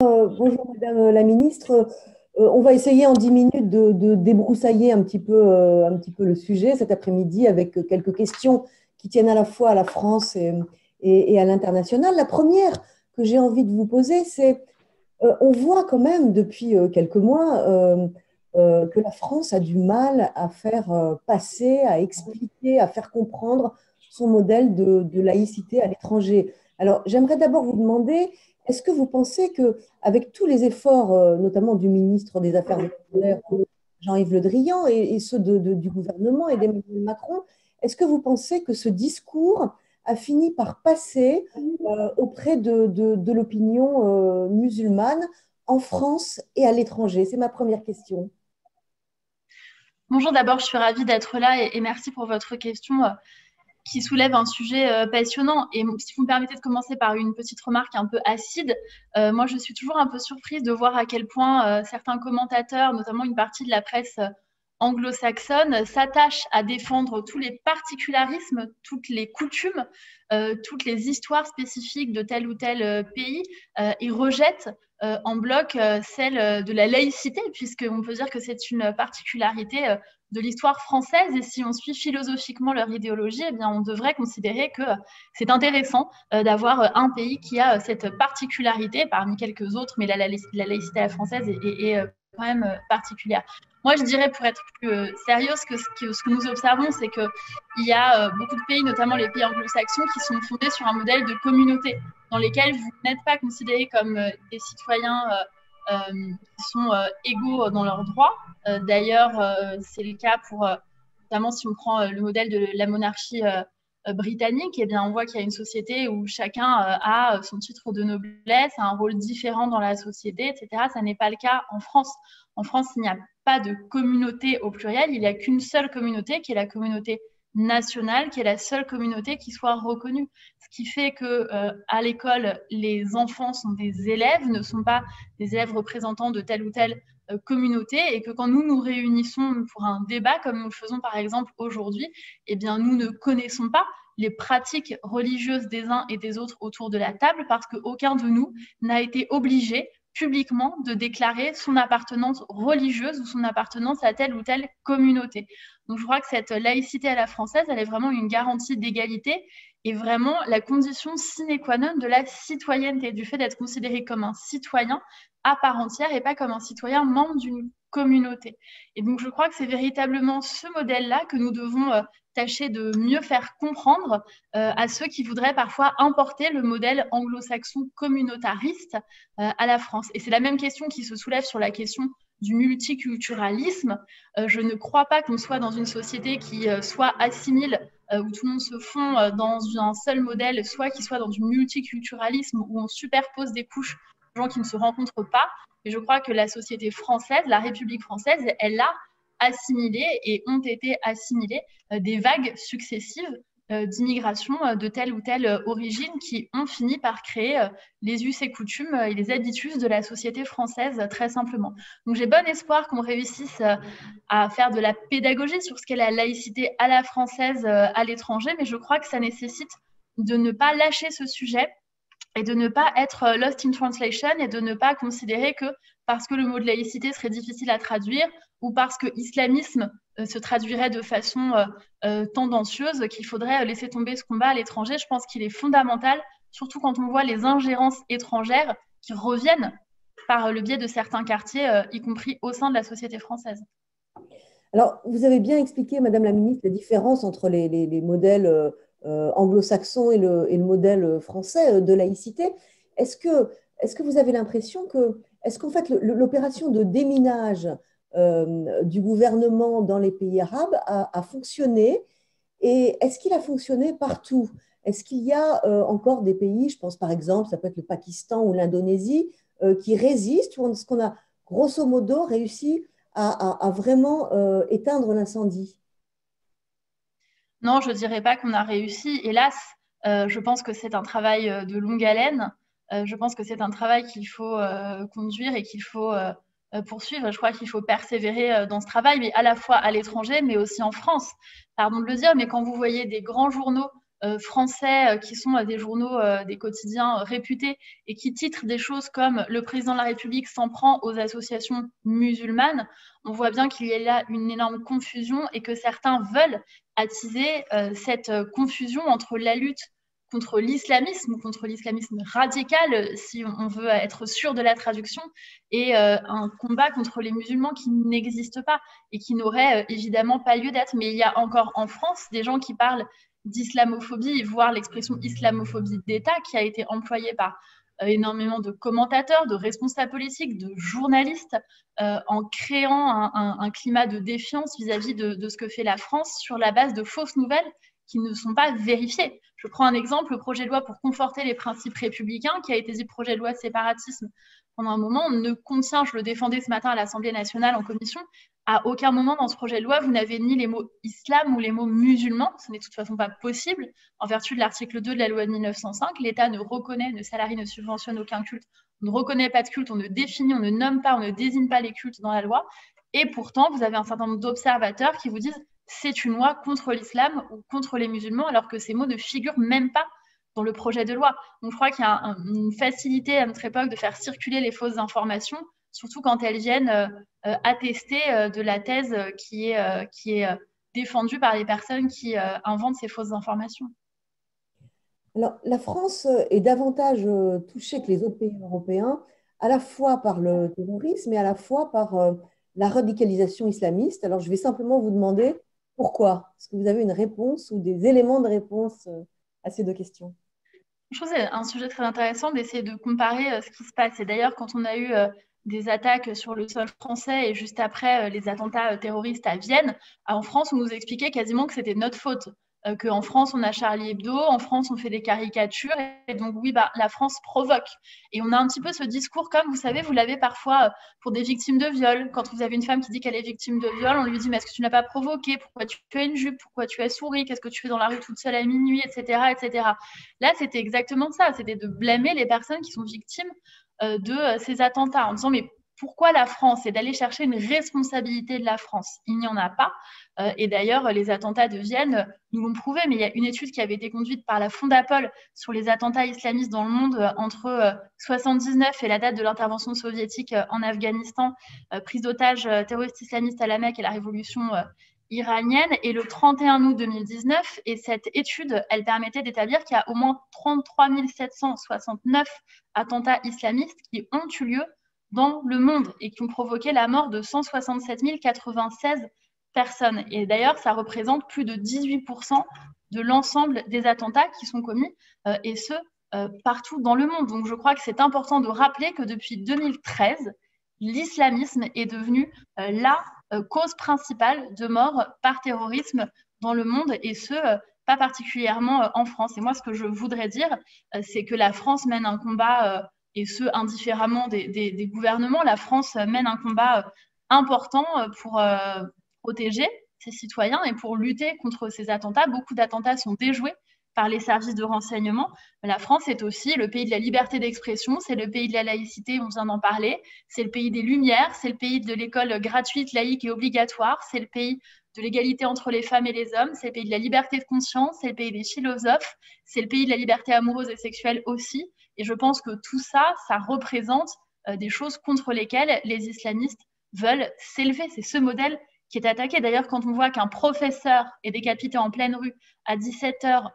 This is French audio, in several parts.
Bonjour Madame la Ministre. On va essayer en 10 minutes de débroussailler un petit peu le sujet cet après-midi avec quelques questions qui tiennent à la fois à la France et à l'international. La première que j'ai envie de vous poser, c'est on voit quand même depuis quelques mois que la France a du mal à faire passer, à expliquer, à faire comprendre son modèle de laïcité à l'étranger. Alors, j'aimerais d'abord vous demander, est-ce que vous pensez que, avec tous les efforts, notamment du ministre des Affaires étrangères, Jean-Yves Le Drian, et ceux du gouvernement et d'Emmanuel Macron, est-ce que vous pensez que ce discours a fini par passer auprès de l'opinion musulmane en France et à l'étranger? C'est ma première question. Bonjour, d'abord, je suis ravie d'être là et merci pour votre question qui soulève un sujet passionnant. Et si vous me permettez de commencer par une petite remarque un peu acide, moi je suis toujours un peu surprise de voir à quel point certains commentateurs, notamment une partie de la presse anglo-saxonne, s'attachent à défendre tous les particularismes, toutes les coutumes, toutes les histoires spécifiques de tel ou tel pays et rejettent en bloc celle de la laïcité, puisqu'on peut dire que c'est une particularité de l'histoire française. Et si on suit philosophiquement leur idéologie, eh bien, on devrait considérer que c'est intéressant d'avoir un pays qui a cette particularité parmi quelques autres, mais la laïcité à la française est quand même particulière. Moi, je dirais, pour être plus sérieuse, que ce que nous observons, c'est qu'il y a beaucoup de pays, notamment les pays anglo-saxons, qui sont fondés sur un modèle de communauté, dans lesquels vous n'êtes pas considérés comme des citoyens qui sont égaux dans leurs droits. D'ailleurs, c'est le cas pour, notamment si on prend le modèle de la monarchie britannique, eh bien, on voit qu'il y a une société où chacun a son titre de noblesse, a un rôle différent dans la société, etc. Ça n'est pas le cas en France. En France, il n'y a pas de communauté au pluriel, il n'y a qu'une seule communauté, qui est la communauté nationale, qui est la seule communauté qui soit reconnue. Ce qui fait que à l'école, les enfants sont des élèves, ne sont pas des élèves représentants de telle ou telle communauté, et que quand nous nous réunissons pour un débat, comme nous le faisons par exemple aujourd'hui, eh bien nous ne connaissons pas les pratiques religieuses des uns et des autres autour de la table, parce qu'aucun de nous n'a été obligé publiquement de déclarer son appartenance religieuse ou son appartenance à telle ou telle communauté. Donc je crois que cette laïcité à la française, elle est vraiment une garantie d'égalité et vraiment la condition sine qua non de la citoyenneté, du fait d'être considéré comme un citoyen à part entière et pas comme un citoyen membre d'une communauté. Et donc je crois que c'est véritablement ce modèle-là que nous devons tâcher de mieux faire comprendre à ceux qui voudraient parfois importer le modèle anglo-saxon communautariste à la France. Et c'est la même question qui se soulève sur la question du multiculturalisme. Je ne crois pas qu'on soit dans une société qui soit assimile, où tout le monde se fond dans un seul modèle, soit qui soit dans du multiculturalisme, où on superpose des couches de gens qui ne se rencontrent pas. Et je crois que la société française, la République française, elle a assimilé et ont été assimilées des vagues successives d'immigration de telle ou telle origine qui ont fini par créer les us et coutumes et les habitus de la société française, très simplement. Donc j'ai bon espoir qu'on réussisse à faire de la pédagogie sur ce qu'est la laïcité à la française à l'étranger, mais je crois que ça nécessite de ne pas lâcher ce sujet et de ne pas être lost in translation et de ne pas considérer que parce que le mot de laïcité serait difficile à traduire ou parce que islamisme se traduirait de façon tendancieuse, qu'il faudrait laisser tomber ce combat à l'étranger. Je pense qu'il est fondamental, surtout quand on voit les ingérences étrangères qui reviennent par le biais de certains quartiers, y compris au sein de la société française. Alors, vous avez bien expliqué, Madame la Ministre, la différence entre les modèles anglo-saxons et le modèle français de laïcité. Est-ce que vous avez l'impression est-ce qu'en fait, l'opération de déminage du gouvernement dans les pays arabes a fonctionné? Et est-ce qu'il a fonctionné partout? Est-ce qu'il y a encore des pays, je pense par exemple, ça peut être le Pakistan ou l'Indonésie, qui résistent, ou est-ce qu'on a grosso modo réussi à vraiment éteindre l'incendie? Non, je ne dirais pas qu'on a réussi. Hélas, je pense que c'est un travail de longue haleine. Je pense que c'est un travail qu'il faut conduire et qu'il faut poursuivre. Je crois qu'il faut persévérer dans ce travail, mais à la fois à l'étranger, mais aussi en France. Pardon de le dire, mais quand vous voyez des grands journaux français qui sont des journaux, des quotidiens réputés et qui titrent des choses comme «Le président de la République s'en prend aux associations musulmanes», on voit bien qu'il y a là une énorme confusion et que certains veulent attiser cette confusion entre la lutte contre l'islamisme radical, si on veut être sûr de la traduction, et un combat contre les musulmans qui n'existe pas et qui n'aurait évidemment pas lieu d'être. Mais il y a encore en France des gens qui parlent d'islamophobie, voire l'expression islamophobie d'État, qui a été employée par énormément de commentateurs, de responsables politiques, de journalistes, en créant un climat de défiance vis-à-vis de ce que fait la France sur la base de fausses nouvelles qui ne sont pas vérifiées. Je prends un exemple, le projet de loi pour conforter les principes républicains, qui a été dit projet de loi de séparatisme pendant un moment, ne contient, je le défendais ce matin à l'Assemblée nationale en commission, à aucun moment dans ce projet de loi, vous n'avez ni les mots islam ou les mots musulmans. Ce n'est de toute façon pas possible. En vertu de l'article 2 de la loi de 1905, l'État ne reconnaît, ne salarie, ne subventionne aucun culte. On ne reconnaît pas de culte, on ne définit, on ne nomme pas, on ne désigne pas les cultes dans la loi. Et pourtant, vous avez un certain nombre d'observateurs qui vous disent c'est une loi contre l'islam ou contre les musulmans, alors que ces mots ne figurent même pas dans le projet de loi. Donc je crois qu'il y a une facilité à notre époque de faire circuler les fausses informations, surtout quand elles viennent attester de la thèse qui est défendue par les personnes qui inventent ces fausses informations. Alors, la France est davantage touchée que les autres pays européens, à la fois par le terrorisme et à la fois par la radicalisation islamiste. Alors, je vais simplement vous demander pourquoi. Est-ce que vous avez une réponse ou des éléments de réponse à ces deux questions? Je trouve que c'est un sujet très intéressant d'essayer de comparer ce qui se passe. Et d'ailleurs, quand on a eu des attaques sur le sol français et juste après les attentats terroristes à Vienne, en France, on nous expliquait quasiment que c'était notre faute. Qu'en France, on a Charlie Hebdo, en France, on fait des caricatures, et donc oui, bah, la France provoque. Et on a un petit peu ce discours comme, vous savez, vous l'avez parfois pour des victimes de viol. Quand vous avez une femme qui dit qu'elle est victime de viol, on lui dit, mais est-ce que tu n'as pas provoqué? Pourquoi tu as une jupe? Pourquoi tu as souri? Qu'est-ce que tu fais dans la rue toute seule à minuit, etc., etc. Là, c'était exactement ça, c'était de blâmer les personnes qui sont victimes de ces attentats en disant, mais pourquoi la France? Et d'aller chercher une responsabilité de la France. Il n'y en a pas. Et d'ailleurs, les attentats de Vienne nous l'ont prouvé, mais il y a une étude qui avait été conduite par la Fondapol sur les attentats islamistes dans le monde entre 1979 et la date de l'intervention soviétique en Afghanistan, prise d'otages terroristes islamistes à la Mecque et la révolution iranienne, et le 31 août 2019. Et cette étude, elle permettait d'établir qu'il y a au moins 33 769 attentats islamistes qui ont eu lieu dans le monde et qui ont provoqué la mort de 167 096 personnes. Et d'ailleurs, ça représente plus de 18% de l'ensemble des attentats qui sont commis, et ce, partout dans le monde. Donc je crois que c'est important de rappeler que depuis 2013, l'islamisme est devenu la cause principale de mort par terrorisme dans le monde, et ce, pas particulièrement en France. Et moi, ce que je voudrais dire, c'est que la France mène un combat et ce, indifféremment des gouvernements. La France mène un combat important pour protéger ses citoyens et pour lutter contre ces attentats. Beaucoup d'attentats sont déjoués par les services de renseignement. La France est aussi le pays de la liberté d'expression, c'est le pays de la laïcité, on vient d'en parler, c'est le pays des Lumières, c'est le pays de l'école gratuite, laïque et obligatoire, c'est le pays de l'égalité entre les femmes et les hommes, c'est le pays de la liberté de conscience, c'est le pays des philosophes, c'est le pays de la liberté amoureuse et sexuelle aussi. Et je pense que tout ça, ça représente des choses contre lesquelles les islamistes veulent s'élever. C'est ce modèle qui est attaqué. D'ailleurs, quand on voit qu'un professeur est décapité en pleine rue à 17h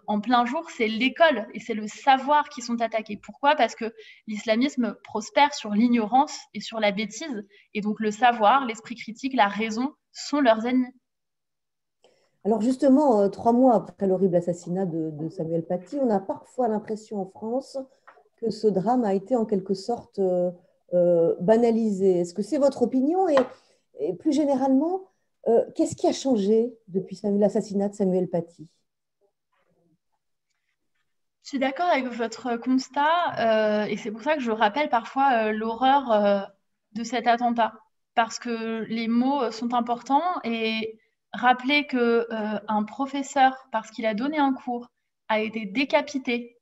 en plein jour, c'est l'école et c'est le savoir qui sont attaqués. Pourquoi? Parce que l'islamisme prospère sur l'ignorance et sur la bêtise. Et donc le savoir, l'esprit critique, la raison sont leurs ennemis. Alors justement, 3 mois après l'horrible assassinat de Samuel Paty, on a parfois l'impression en France que ce drame a été en quelque sorte banalisé. Est-ce que c'est votre opinion? Et plus généralement, qu'est-ce qui a changé depuis l'assassinat de Samuel Paty? Je suis d'accord avec votre constat et c'est pour ça que je rappelle parfois l'horreur de cet attentat. Parce que les mots sont importants et rappeler qu'un professeur, parce qu'il a donné un cours, a été décapité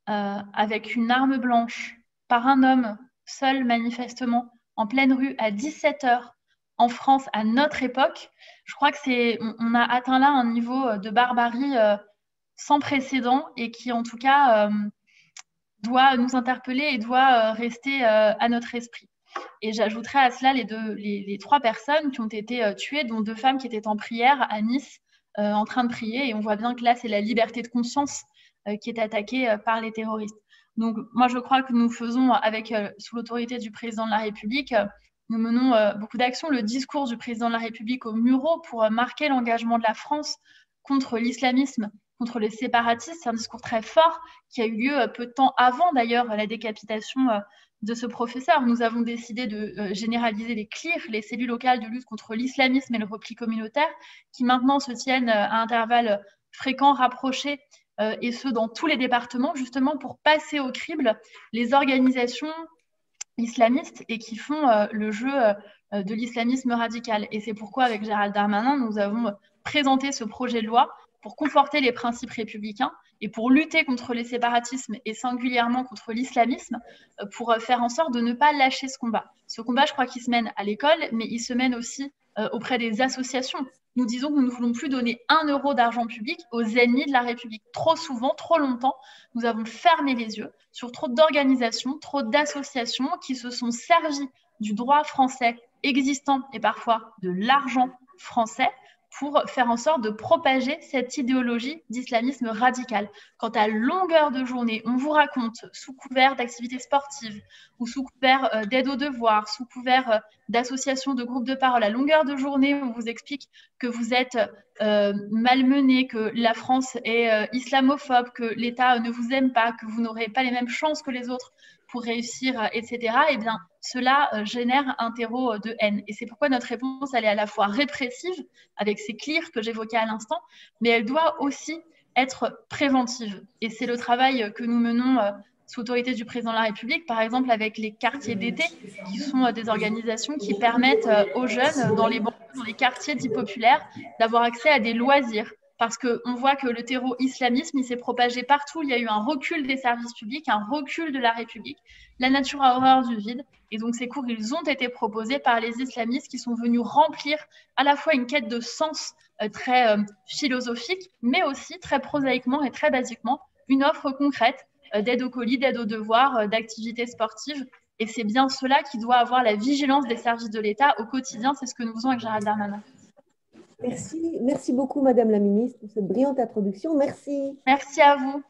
avec une arme blanche par un homme seul manifestement en pleine rue à 17h en France à notre époque, je crois que on a atteint là un niveau de barbarie sans précédent et qui, en tout cas, doit nous interpeller et doit rester à notre esprit. Et j'ajouterai à cela les 3 personnes qui ont été tuées, dont 2 femmes qui étaient en prière à Nice, en train de prier. Et on voit bien que là, c'est la liberté de conscience qui est attaquée par les terroristes. Donc, moi, je crois que nous faisons, sous l'autorité du président de la République, nous menons beaucoup d'actions. Le discours du président de la République au Mureaux pour marquer l'engagement de la France contre l'islamisme, contre les séparatistes, c'est un discours très fort qui a eu lieu peu de temps avant, d'ailleurs, la décapitation de ce professeur. Nous avons décidé de généraliser les CLIR, les cellules locales de lutte contre l'islamisme et le repli communautaire, qui maintenant se tiennent à intervalles fréquents, rapprochés, et ce, dans tous les départements, justement pour passer au crible les organisations islamistes et qui font le jeu de l'islamisme radical. Et c'est pourquoi, avec Gérald Darmanin, nous avons présenté ce projet de loi pour conforter les principes républicains et pour lutter contre les séparatismes et singulièrement contre l'islamisme, pour faire en sorte de ne pas lâcher ce combat. Ce combat, je crois qu'il se mène à l'école, mais il se mène aussi auprès des associations. Nous disons que nous ne voulons plus donner 1 euro d'argent public aux ennemis de la République. Trop souvent, trop longtemps, nous avons fermé les yeux sur trop d'organisations, trop d'associations qui se sont servies du droit français existant et parfois de l'argent français pour faire en sorte de propager cette idéologie d'islamisme radical. Quand à longueur de journée, on vous raconte, sous couvert d'activités sportives ou sous couvert d'aide aux devoirs, sous couvert d'associations de groupes de parole, à longueur de journée, on vous explique que vous êtes malmené, que la France est islamophobe, que l'État ne vous aime pas, que vous n'aurez pas les mêmes chances que les autres pour réussir, etc., eh bien, cela génère un terreau de haine. Et c'est pourquoi notre réponse, elle est à la fois répressive, avec ces CLIR que j'évoquais à l'instant, mais elle doit aussi être préventive. Et c'est le travail que nous menons sous l'autorité du président de la République, par exemple avec les quartiers d'été, qui sont des organisations qui permettent aux jeunes, dans les banlieues, dans les quartiers dits populaires, d'avoir accès à des loisirs. Parce qu'on voit que le terreau islamisme, il s'est propagé partout. Il y a eu un recul des services publics, un recul de la République. La nature a horreur du vide. Et donc, ces cours, ils ont été proposés par les islamistes qui sont venus remplir à la fois une quête de sens très philosophique, mais aussi très prosaïquement et très basiquement, une offre concrète d'aide au colis, d'aide aux devoirs, d'activités sportives. Et c'est bien cela qui doit avoir la vigilance des services de l'État au quotidien. C'est ce que nous faisons avec Gérald Darmanin. Merci beaucoup, Madame la Ministre, pour cette brillante introduction. Merci. Merci à vous.